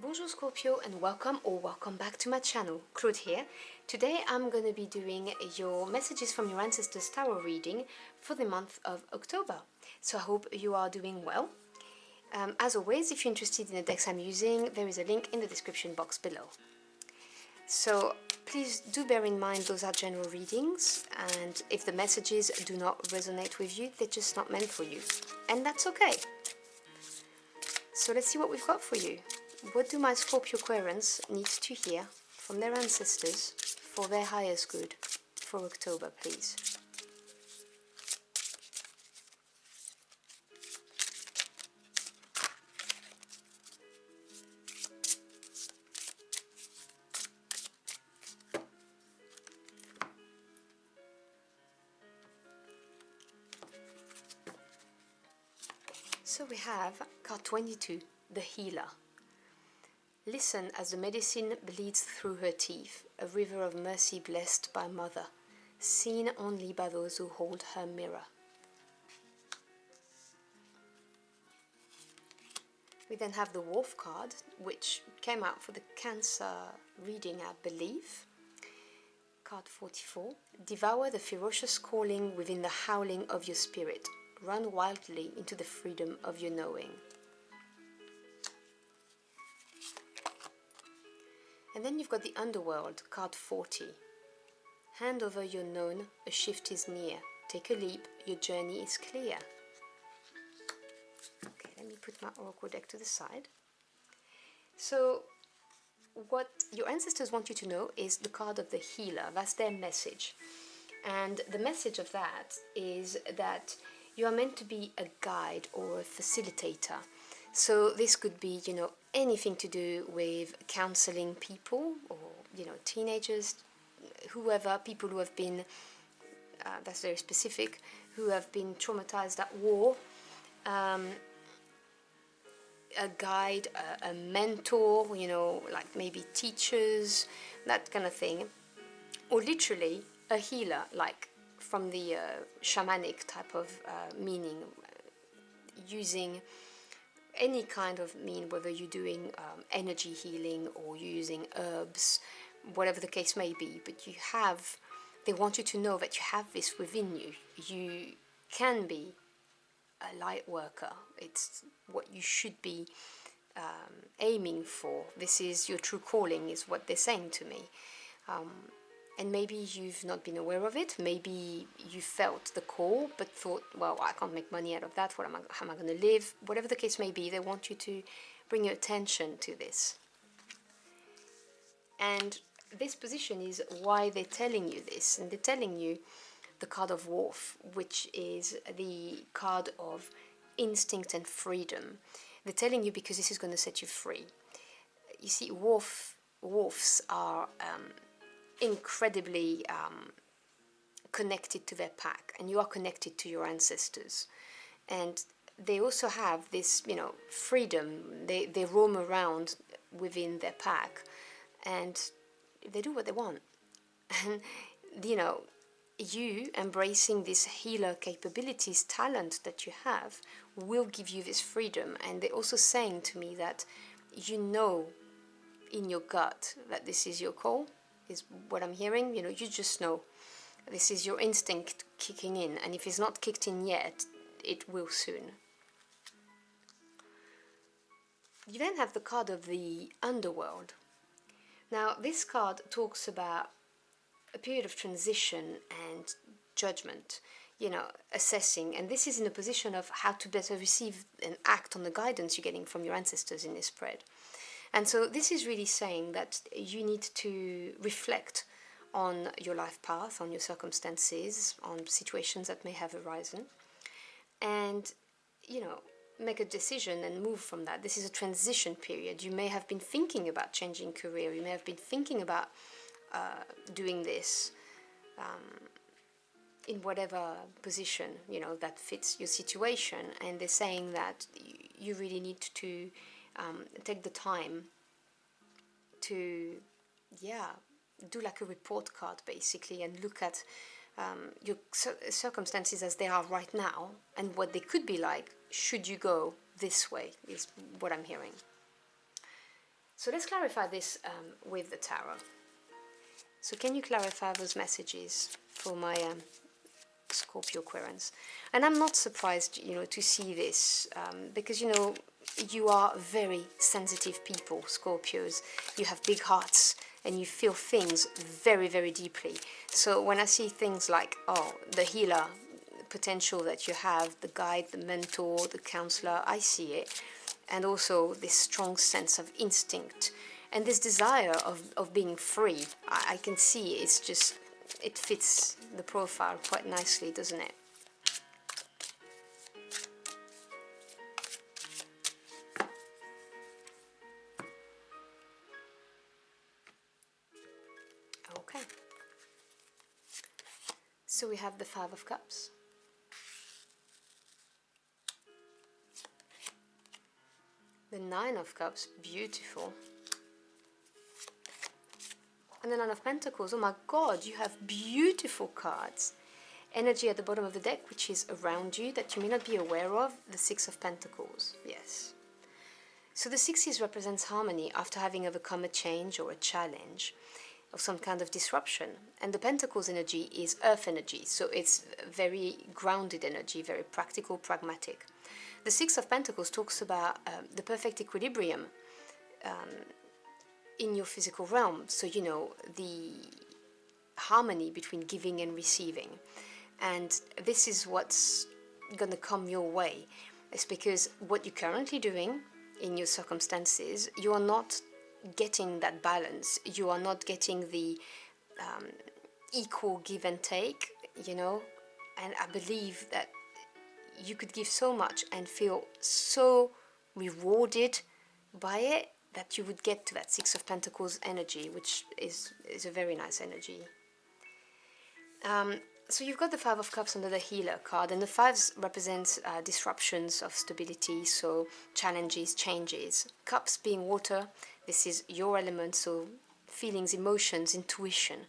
Bonjour Scorpio and welcome back to my channel. Claude here. Today I'm going to be doing your messages from your ancestors tarot reading for the month of October. So I hope you are doing well. As always, if you're interested in the decks I'm using, there is a link in the description box below. So please do bear in mind those are general readings, and if the messages do not resonate with you, they're just not meant for you. And that's okay. So let's see what we've got for you. What do my Scorpio Aquarians need to hear from their ancestors for their highest good for October, please? So we have card 22, the healer. Listen as the medicine bleeds through her teeth, a river of mercy blessed by Mother, seen only by those who hold her mirror. We then have the Wolf card, which came out for the Cancer reading, I believe. Card 44. Devour the ferocious calling within the howling of your spirit. Run wildly into the freedom of your knowing. And then you've got the Underworld, card 40. Hand over your known, a shift is near. Take a leap, your journey is clear. Okay, let me put my Oracle deck to the side. So, what your ancestors want you to know is the card of the healer. That's their message. And the message of that is that you are meant to be a guide or a facilitator. So this could be, anything to do with counseling people or, teenagers, whoever, people who have been, that's very specific, who have been traumatized at war, a guide, a mentor, like maybe teachers, that kind of thing, or literally a healer, like from the shamanic type of meaning, using any kind of whether you're doing energy healing or you're using herbs, whatever the case may be, but they want you to know that you have this within you. You can be a light worker. It's what you should be aiming for. This is your true calling, is what they're saying to me. And maybe you've not been aware of it. Maybe you felt the call, but thought, well, I can't make money out of that. How am I going to live? Whatever the case may be, they want you to bring your attention to this. And this position is why they're telling you this. And they're telling you the card of Wolf, which is the card of instinct and freedom. They're telling you because this is going to set you free. You see, wolves are incredibly connected to their pack, and you are connected to your ancestors, and they also have this freedom. They roam around within their pack, and they do what they want. And you embracing this healer capabilities, talent that you have, will give you this freedom. And they're also saying to me that in your gut that this is your call, is what I'm hearing. You just know this is your instinct kicking in, and if it's not kicked in yet, it will soon. You then have the card of the Underworld. Now this card talks about a period of transition and judgment, assessing, and this is in a position of how to better receive and act on the guidance you're getting from your ancestors in this spread. And so this is really saying that you need to reflect on your life path, on your circumstances, on situations that may have arisen, and, make a decision and move from that. This is a transition period. You may have been thinking about changing career. You may have been thinking about doing this in whatever position, that fits your situation. And they're saying that you really need to take the time to, do like a report card basically, and look at your circumstances as they are right now and what they could be like should you go this way, is what I'm hearing. So let's clarify this with the tarot. So can you clarify those messages for my Scorpio Aquarians? And I'm not surprised, to see this, because, you are very sensitive people, Scorpios. You have big hearts and you feel things very, very deeply. So when I see things like, oh, the healer potential that you have, the guide, the mentor, the counselor, I see it. And also this strong sense of instinct and this desire of being free. I can see it's just, it fits the profile quite nicely, doesn't it? Okay. So we have the Five of Cups. The Nine of Cups, beautiful. And the Nine of Pentacles, oh my God, you have beautiful cards. Energy at the bottom of the deck, which is around you, that you may not be aware of, the Six of Pentacles, yes. So the Sixes represents harmony after having overcome a change or a challenge of some kind of disruption. And the Pentacles energy is earth energy, so it's very grounded energy, very practical, pragmatic. The Six of Pentacles talks about the perfect equilibrium in your physical realm. So, the harmony between giving and receiving. And this is what's going to come your way. It's because what you're currently doing in your circumstances, you are not getting that balance. You are not getting the equal give and take, And I believe that you could give so much and feel so rewarded by it that you would get to that Six of Pentacles energy, which is a very nice energy. So you've got the Five of Cups under the Healer card, and the fives represents disruptions of stability, so challenges, changes. Cups being water, this is your element, so feelings, emotions, intuition.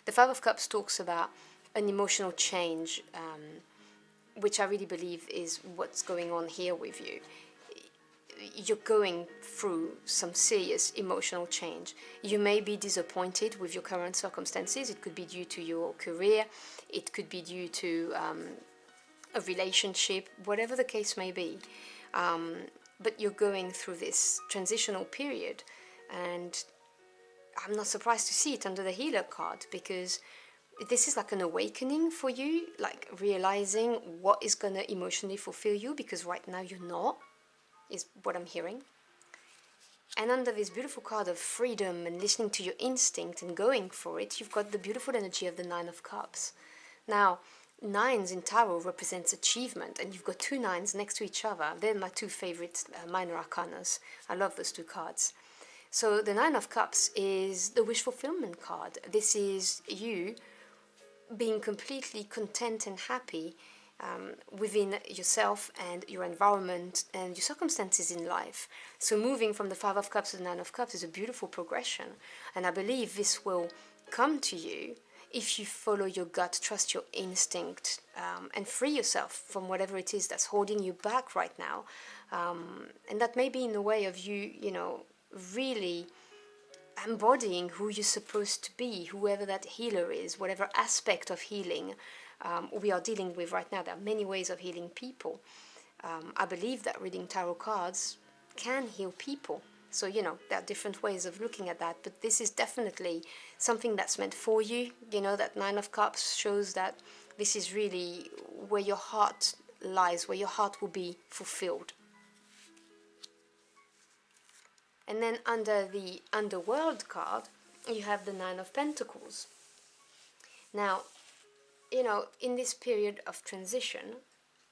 The Five of Cups talks about an emotional change, which I really believe is what's going on here with you. You're going through some serious emotional change. You may be disappointed with your current circumstances. It could be due to your career. It could be due to a relationship, whatever the case may be. But you're going through this transitional period. And I'm not surprised to see it under the Healer card, because this is like an awakening for you, like realizing what is going to emotionally fulfill you, because right now you're not, is what I'm hearing. And under this beautiful card of freedom and listening to your instinct and going for it, you've got the beautiful energy of the Nine of Cups. Now, nines in tarot represents achievement, and you've got two nines next to each other. They're my two favorite minor arcanas. I love those two cards. So the Nine of Cups is the wish fulfillment card. This is you being completely content and happy within yourself and your environment and your circumstances in life. So moving from the Five of Cups to the Nine of Cups is a beautiful progression, and I believe this will come to you if you follow your gut, trust your instinct, and free yourself from whatever it is that's holding you back right now. And that may be in the way of you, really embodying who you're supposed to be, whoever that healer is, whatever aspect of healing we are dealing with right now. There are many ways of healing people. I believe that reading tarot cards can heal people. So, there are different ways of looking at that, but this is definitely something that's meant for you. That Nine of Cups shows that this is really where your heart lies, where your heart will be fulfilled. And then under the Underworld card, you have the Nine of Pentacles. Now, in this period of transition,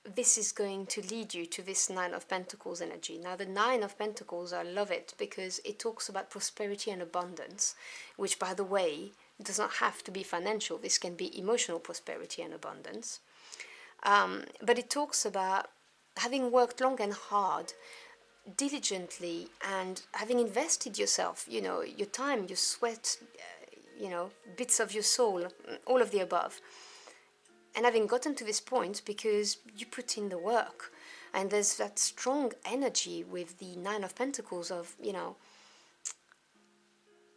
this is going to lead you to this Nine of Pentacles energy. Now, the Nine of Pentacles, I love it because it talks about prosperity and abundance, which, by the way, does not have to be financial. This can be emotional prosperity and abundance. But it talks about having worked long and hard, diligently, and having invested yourself, your time, your sweat, bits of your soul, all of the above. And having gotten to this point because you put in the work. And there's that strong energy with the Nine of Pentacles of,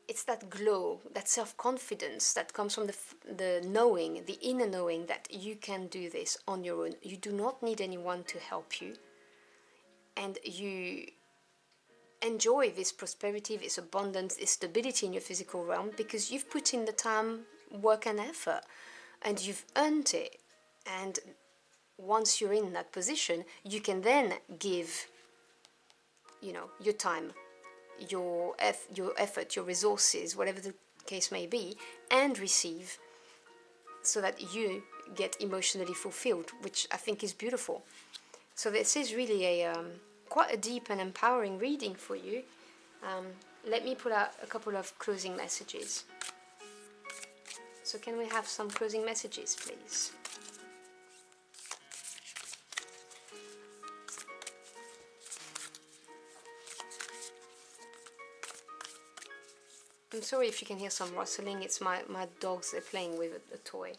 it's that glow, that self-confidence that comes from the knowing, the inner knowing that you can do this on your own. You do not need anyone to help you, and you enjoy this prosperity, this abundance, this stability in your physical realm because you've put in the time, work and effort, and you've earned it. And once you're in that position, you can then give, you know, your time, your effort, your resources, whatever the case may be, and receive, so that you get emotionally fulfilled, which I think is beautiful. So this is really a quite a deep and empowering reading for you. Let me put out a couple of closing messages. So can we have some closing messages, please? I'm sorry if you can hear some rustling. It's my dogs, they're playing with a toy.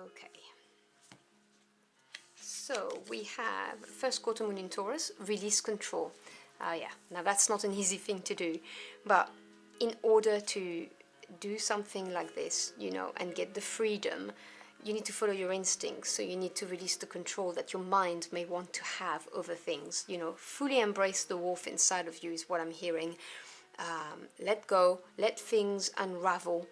Okay. So we have first quarter moon in Taurus, release control. Yeah, now that's not an easy thing to do, but in order to do something like this, you know, and get the freedom, you need to follow your instincts. So you need to release the control that your mind may want to have over things. You know, fully embrace the wolf inside of you is what I'm hearing. Let go, let things unravel.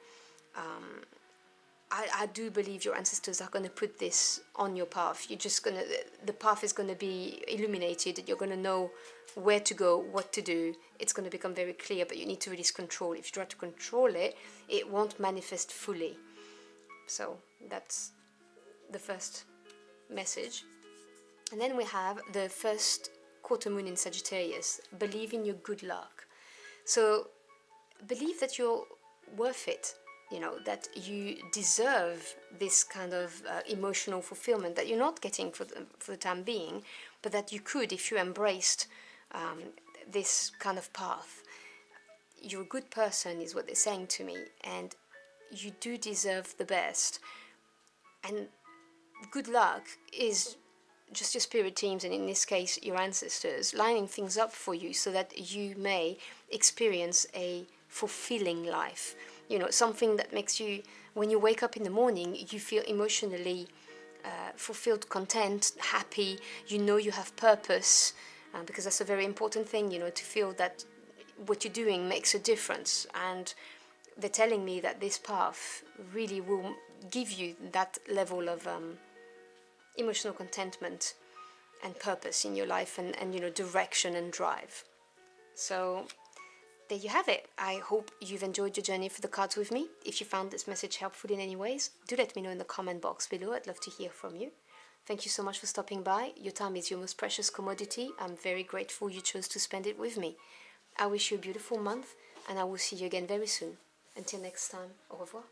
I do believe your ancestors are going to put this on your path. The path is going to be illuminated. You're going to know where to go, what to do. It's going to become very clear, but you need to release control. If you try to control it, it won't manifest fully. So that's the first message. And then we have the first quarter moon in Sagittarius. Believe in your good luck. So believe that you're worth it. You know, that you deserve this kind of emotional fulfillment that you're not getting for the time being, but that you could if you embraced this kind of path. You're a good person is what they're saying to me, and you do deserve the best. And good luck is just your spirit teams, and in this case your ancestors, lining things up for you so that you may experience a fulfilling life. You know, something that makes you, when you wake up in the morning, you feel emotionally fulfilled, content, happy. You know you have purpose, because that's a very important thing, you know, to feel that what you're doing makes a difference. And they're telling me that this path really will give you that level of emotional contentment and purpose in your life, and you know, direction and drive. So there you have it. I hope you've enjoyed your journey for the cards with me. If you found this message helpful in any ways, do let me know in the comment box below. I'd love to hear from you. Thank you so much for stopping by. Your time is your most precious commodity. I'm very grateful you chose to spend it with me. I wish you a beautiful month, and I will see you again very soon. Until next time, au revoir.